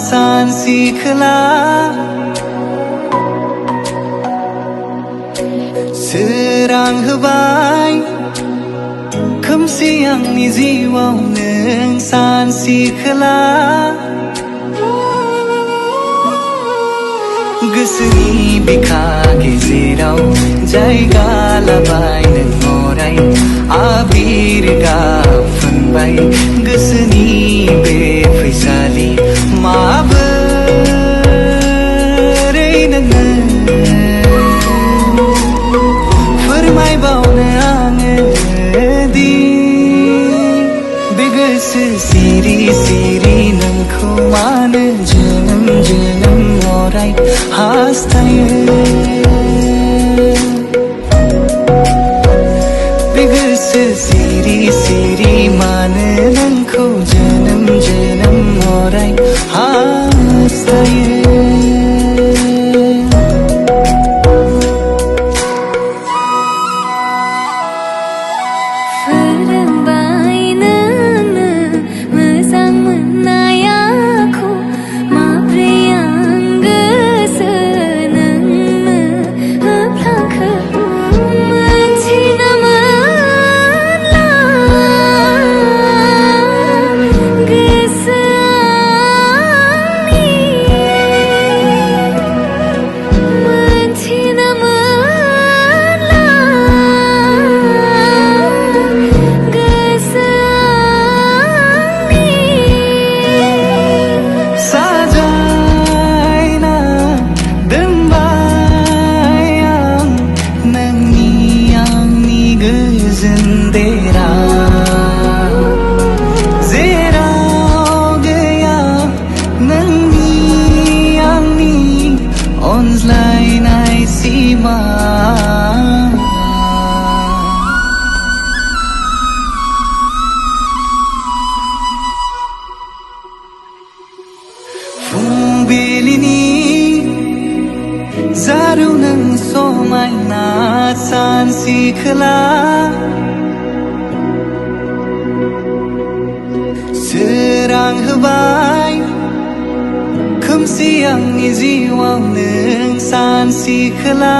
सानसि खोला सोरां होबाय खोमसि आंनि जिउआव नों सानसि खोला गोसोनि बिखा गेजेराव जायगा लाबाय नों अराय आबिर गाब फुनबाय गोसोनि बे फैसालि माबोरै नोङो फोरमायबावनो आङो दि बे गोसो सिरि सिरि नोंखौ मानो जोनोम जोनोम अराय हास्थायो बे गोसो सिरि सिरि मानो नोंखौ जोनोम जोनोम अराय हास्थायो जेराव गैया नोंनि आंनि अनज्लायनाय सिमा फुंबिलिनि जारौ नों समायना सानसि खोला सोरां होबाय खोमसि आंनि जिउआव नों सानसि खोला